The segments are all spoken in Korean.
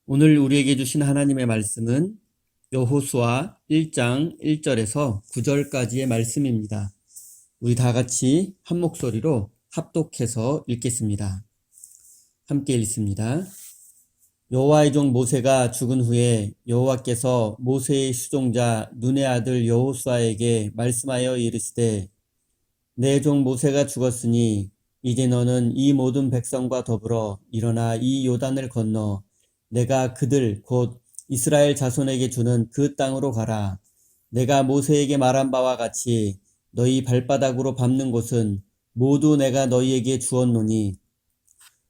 오늘 우리에게 주신 하나님의 말씀은 여호수아 1장 1절에서 9절까지의 말씀입니다. 우리 다 같이 한 목소리로 합독해서 읽겠습니다. 함께 읽습니다. 여호와의 종 모세가 죽은 후에 여호와께서 모세의 수종자 눈의 아들 여호수아에게 말씀하여 이르시되 내 종 모세가 죽었으니 이제 너는 이 모든 백성과 더불어 일어나 이 요단을 건너 내가 그들 곧 이스라엘 자손에게 주는 그 땅으로 가라. 내가 모세에게 말한 바와 같이 너희 발바닥으로 밟는 곳은 모두 내가 너희에게 주었노니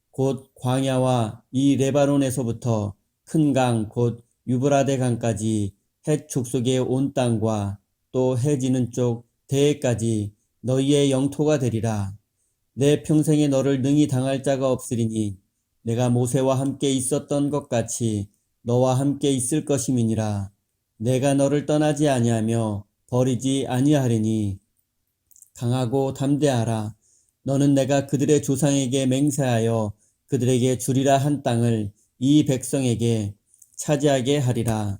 곧 광야와 이 레바논에서부터 큰 강 곧 유브라데 강까지 헷 족속의 온 땅과 또 해 지는 쪽 대해까지 너희의 영토가 되리라. 내 평생에 너를 능히 당할 자가 없으리니 내가 모세와 함께 있었던 것 같이 너와 함께 있을 것임이니라. 내가 너를 떠나지 아니하며 버리지 아니하리니 강하고 담대하라. 너는 내가 그들의 조상에게 맹세하여 그들에게 주리라 한 땅을 이 백성에게 차지하게 하리라.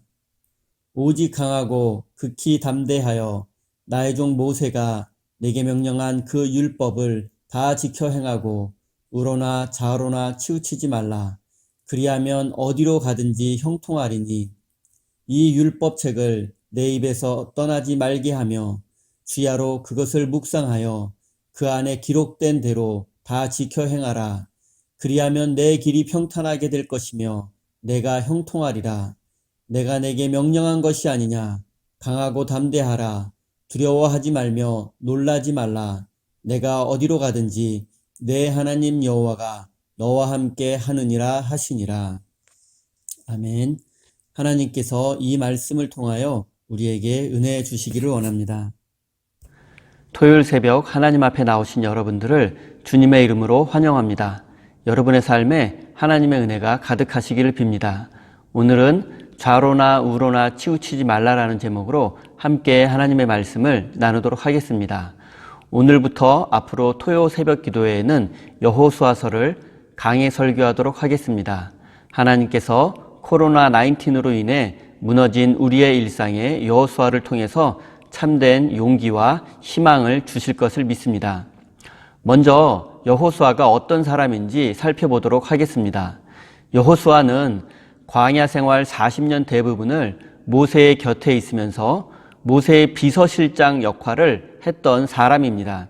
오직 강하고 극히 담대하여 나의 종 모세가 내게 명령한 그 율법을 다 지켜 행하고 우로나 좌로나 치우치지 말라. 그리하면 어디로 가든지 형통하리니 이 율법책을 내 입에서 떠나지 말게 하며 주야로 그것을 묵상하여 그 안에 기록된 대로 다 지켜 행하라. 그리하면 내 길이 평탄하게 될 것이며 내가 형통하리라. 내가 내게 명령한 것이 아니냐. 강하고 담대하라. 두려워하지 말며 놀라지 말라. 내가 어디로 가든지 내 하나님 여호와가 너와 함께 하느니라 하시니라. 아멘. 하나님께서 이 말씀을 통하여 우리에게 은혜 주시기를 원합니다. 토요일 새벽 하나님 앞에 나오신 여러분들을 주님의 이름으로 환영합니다. 여러분의 삶에 하나님의 은혜가 가득하시기를 빕니다. 오늘은 좌로나 우로나 치우치지 말라라는 제목으로 함께 하나님의 말씀을 나누도록 하겠습니다. 오늘부터 앞으로 토요 새벽 기도회에는 여호수아서를 강해 설교하도록 하겠습니다. 하나님께서 코로나19로 인해 무너진 우리의 일상에 여호수아를 통해서 참된 용기와 희망을 주실 것을 믿습니다. 먼저 여호수아가 어떤 사람인지 살펴보도록 하겠습니다. 여호수아는 광야 생활 40년 대부분을 모세의 곁에 있으면서 모세의 비서실장 역할을 했던 사람입니다.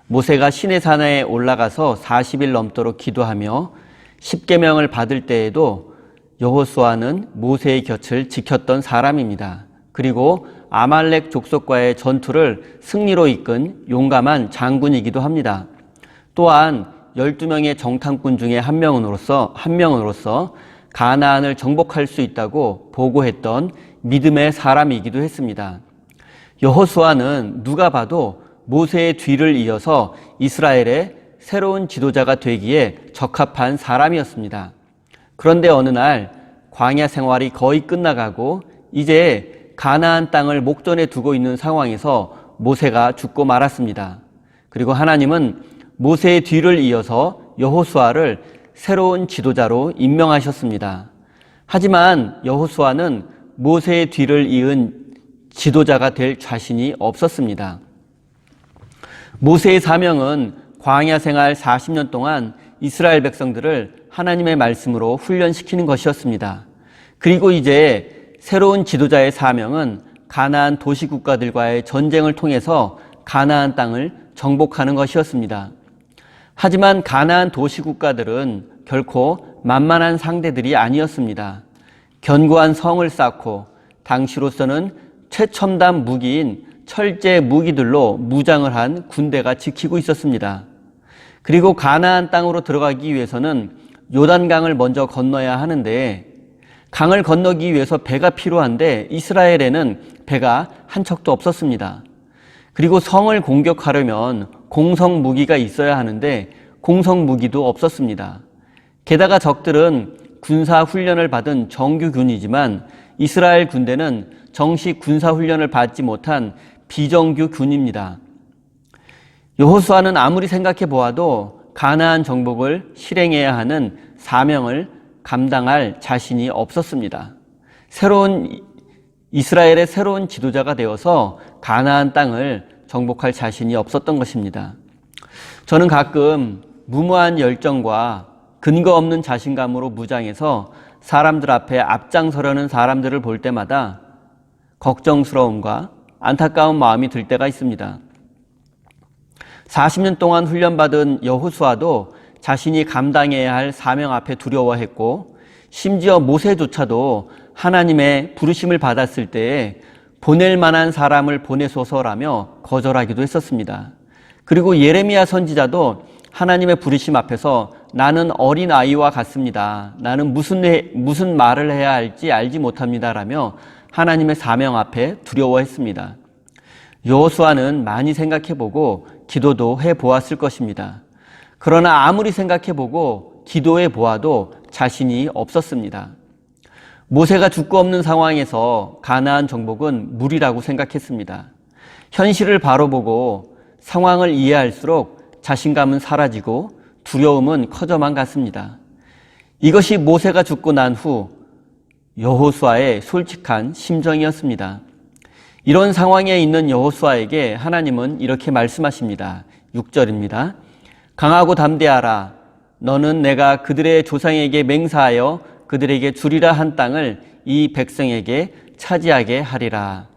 모세가 시내산에 올라가서 40일 넘도록 기도하며 십계명을 받을 때에도 여호수아는 모세의 곁을 지켰던 사람입니다. 그리고 아말렉 족속과의 전투를 승리로 이끈 용감한 장군이기도 합니다. 또한 12명의 정탐꾼 중에 한 명으로서 가나안을 정복할 수 있다고 보고했던 믿음의 사람이기도 했습니다. 여호수아는 누가 봐도 모세의 뒤를 이어서 이스라엘의 새로운 지도자가 되기에 적합한 사람이었습니다. 그런데 어느 날 광야 생활이 거의 끝나가고 이제 가나안 땅을 목전에 두고 있는 상황에서 모세가 죽고 말았습니다. 그리고 하나님은 모세의 뒤를 이어서 여호수아를 새로운 지도자로 임명하셨습니다. 하지만 여호수아는 모세의 뒤를 이은 지도자가 될 자신이 없었습니다. 모세의 사명은 광야 생활 40년 동안 이스라엘 백성들을 하나님의 말씀으로 훈련시키는 것이었습니다. 그리고 이제 새로운 지도자의 사명은 가나안 도시국가들과의 전쟁을 통해서 가나안 땅을 정복하는 것이었습니다. 하지만 가나안 도시국가들은 결코 만만한 상대들이 아니었습니다. 견고한 성을 쌓고 당시로서는 최첨단 무기인 철제 무기들로 무장을 한 군대가 지키고 있었습니다. 그리고 가나안 땅으로 들어가기 위해서는 요단강을 먼저 건너야 하는데 강을 건너기 위해서 배가 필요한데 이스라엘에는 배가 한 척도 없었습니다. 그리고 성을 공격하려면 공성 무기가 있어야 하는데 공성 무기도 없었습니다. 게다가 적들은 군사 훈련을 받은 정규군이지만 이스라엘 군대는 정식 군사 훈련을 받지 못한 비정규 군입니다. 여호수아는 아무리 생각해 보아도 가나안 정복을 실행해야 하는 사명을 감당할 자신이 없었습니다. 이스라엘의 새로운 지도자가 되어서 가나안 땅을 정복할 자신이 없었던 것입니다. 저는 가끔 무모한 열정과 근거 없는 자신감으로 무장해서 사람들 앞에 앞장서려는 사람들을 볼 때마다 걱정스러움과 안타까운 마음이 들 때가 있습니다. 40년 동안 훈련받은 여호수아도 자신이 감당해야 할 사명 앞에 두려워했고, 심지어 모세조차도 하나님의 부르심을 받았을 때에 보낼 만한 사람을 보내소서라며 거절하기도 했었습니다. 그리고 예레미야 선지자도 하나님의 부르심 앞에서 나는 어린아이와 같습니다. 나는 무슨 말을 해야 할지 알지 못합니다. 라며 하나님의 사명 앞에 두려워했습니다. 여호수아는 많이 생각해보고 기도도 해보았을 것입니다. 그러나 아무리 생각해보고 기도해보아도 자신이 없었습니다. 모세가 죽고 없는 상황에서 가나안 정복은 무리라고 생각했습니다. 현실을 바로 보고 상황을 이해할수록 자신감은 사라지고 두려움은 커져만 갔습니다. 이것이 모세가 죽고 난 후 여호수아의 솔직한 심정이었습니다. 이런 상황에 있는 여호수아에게 하나님은 이렇게 말씀하십니다. 6절입니다. 강하고 담대하라. 너는 내가 그들의 조상에게 맹세하여 그들에게 주리라 한 땅을 이 백성에게 차지하게 하리라.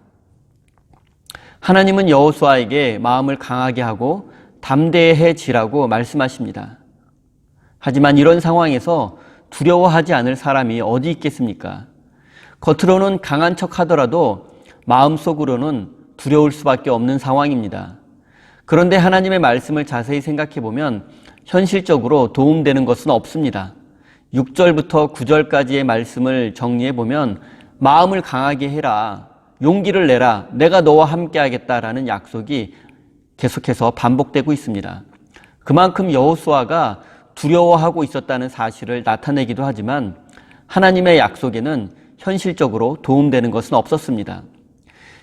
하나님은 여호수아에게 마음을 강하게 하고 담대해지라고 말씀하십니다. 하지만 이런 상황에서 두려워하지 않을 사람이 어디 있겠습니까? 겉으로는 강한 척 하더라도 마음속으로는 두려울 수밖에 없는 상황입니다. 그런데 하나님의 말씀을 자세히 생각해 보면 현실적으로 도움되는 것은 없습니다. 6절부터 9절까지의 말씀을 정리해 보면 마음을 강하게 해라, 용기를 내라, 내가 너와 함께 하겠다라는 약속이 계속해서 반복되고 있습니다. 그만큼 여호수아가 두려워하고 있었다는 사실을 나타내기도 하지만 하나님의 약속에는 현실적으로 도움되는 것은 없었습니다.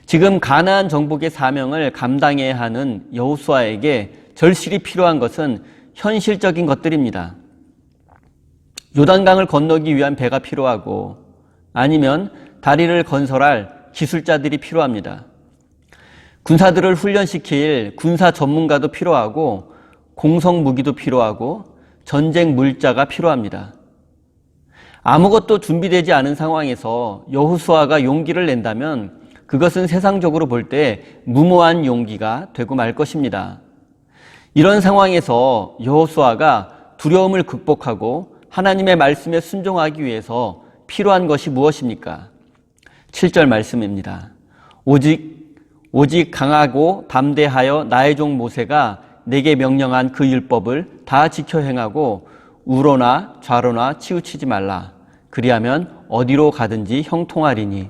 지금 가나안 정복의 사명을 감당해야 하는 여호수아에게 절실히 필요한 것은 현실적인 것들입니다. 요단강을 건너기 위한 배가 필요하고, 아니면 다리를 건설할 기술자들이 필요합니다. 군사들을 훈련시킬 군사 전문가도 필요하고, 공성 무기도 필요하고, 전쟁 물자가 필요합니다. 아무것도 준비되지 않은 상황에서 여호수아가 용기를 낸다면 그것은 세상적으로 볼 때 무모한 용기가 되고 말 것입니다. 이런 상황에서 여호수아가 두려움을 극복하고 하나님의 말씀에 순종하기 위해서 필요한 것이 무엇입니까? 7절 말씀입니다. 오직 강하고 담대하여 나의 종 모세가 내게 명령한 그 율법을 다 지켜 행하고 우로나 좌로나 치우치지 말라. 그리하면 어디로 가든지 형통하리니.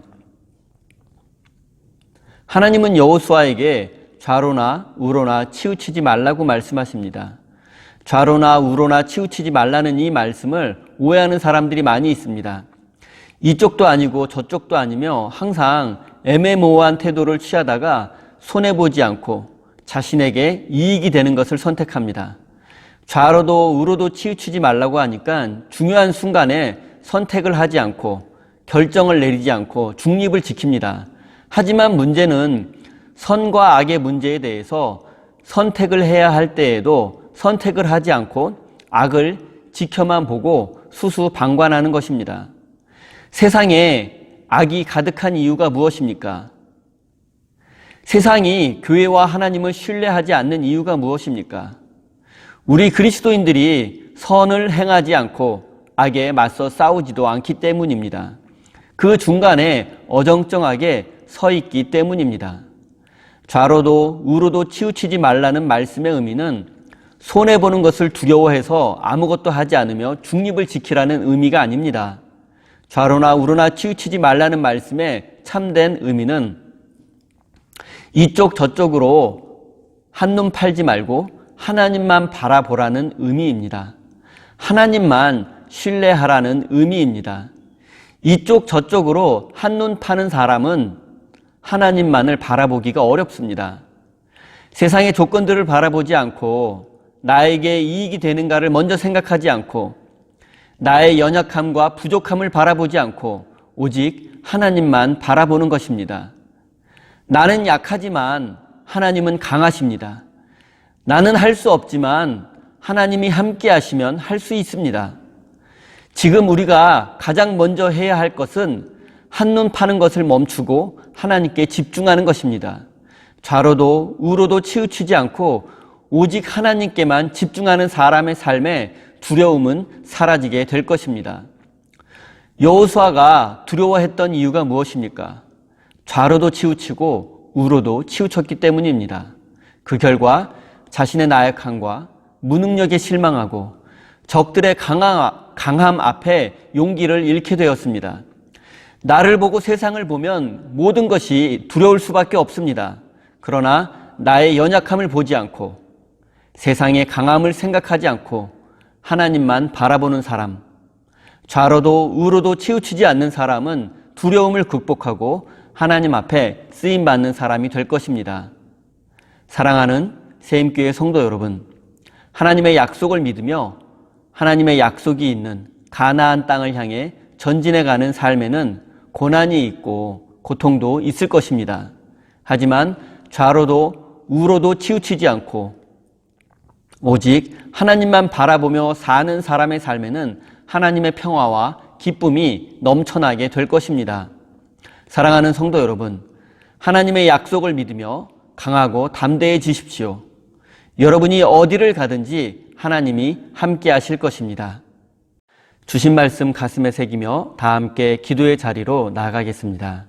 하나님은 여호수아에게 좌로나 우로나 치우치지 말라고 말씀하십니다. 좌로나 우로나 치우치지 말라는 이 말씀을 오해하는 사람들이 많이 있습니다. 이쪽도 아니고 저쪽도 아니며 항상 애매모호한 태도를 취하다가 손해보지 않고 자신에게 이익이 되는 것을 선택합니다. 좌로도 우로도 치우치지 말라고 하니까 중요한 순간에 선택을 하지 않고 결정을 내리지 않고 중립을 지킵니다. 하지만 문제는 선과 악의 문제에 대해서 선택을 해야 할 때에도 선택을 하지 않고 악을 지켜만 보고 수수방관하는 것입니다. 세상에 악이 가득한 이유가 무엇입니까? 세상이 교회와 하나님을 신뢰하지 않는 이유가 무엇입니까? 우리 그리스도인들이 선을 행하지 않고 악에 맞서 싸우지도 않기 때문입니다. 그 중간에 어정쩡하게 서 있기 때문입니다. 좌로도 우로도 치우치지 말라는 말씀의 의미는 손해보는 것을 두려워해서 아무것도 하지 않으며 중립을 지키라는 의미가 아닙니다. 좌로나 우로나 치우치지 말라는 말씀의 참된 의미는 이쪽 저쪽으로 한눈 팔지 말고 하나님만 바라보라는 의미입니다. 하나님만 신뢰하라는 의미입니다. 이쪽 저쪽으로 한눈 파는 사람은 하나님만을 바라보기가 어렵습니다. 세상의 조건들을 바라보지 않고 나에게 이익이 되는가를 먼저 생각하지 않고 나의 연약함과 부족함을 바라보지 않고 오직 하나님만 바라보는 것입니다. 나는 약하지만 하나님은 강하십니다. 나는 할 수 없지만 하나님이 함께 하시면 할 수 있습니다. 지금 우리가 가장 먼저 해야 할 것은 한눈 파는 것을 멈추고 하나님께 집중하는 것입니다. 좌로도 우로도 치우치지 않고 오직 하나님께만 집중하는 사람의 삶에 두려움은 사라지게 될 것입니다. 여호수아가 두려워했던 이유가 무엇입니까? 좌로도 치우치고 우로도 치우쳤기 때문입니다. 그 결과 자신의 나약함과 무능력에 실망하고 적들의 강함 앞에 용기를 잃게 되었습니다. 나를 보고 세상을 보면 모든 것이 두려울 수밖에 없습니다. 그러나 나의 연약함을 보지 않고 세상의 강함을 생각하지 않고 하나님만 바라보는 사람, 좌로도 우로도 치우치지 않는 사람은 두려움을 극복하고 하나님 앞에 쓰임받는 사람이 될 것입니다. 사랑하는 세임교회 성도 여러분, 하나님의 약속을 믿으며 하나님의 약속이 있는 가나안 땅을 향해 전진해가는 삶에는 고난이 있고 고통도 있을 것입니다. 하지만 좌로도 우로도 치우치지 않고 오직 하나님만 바라보며 사는 사람의 삶에는 하나님의 평화와 기쁨이 넘쳐나게 될 것입니다. 사랑하는 성도 여러분, 하나님의 약속을 믿으며 강하고 담대해지십시오. 여러분이 어디를 가든지 하나님이 함께 하실 것입니다. 주신 말씀 가슴에 새기며 다 함께 기도의 자리로 나아가겠습니다.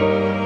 주시옵소서.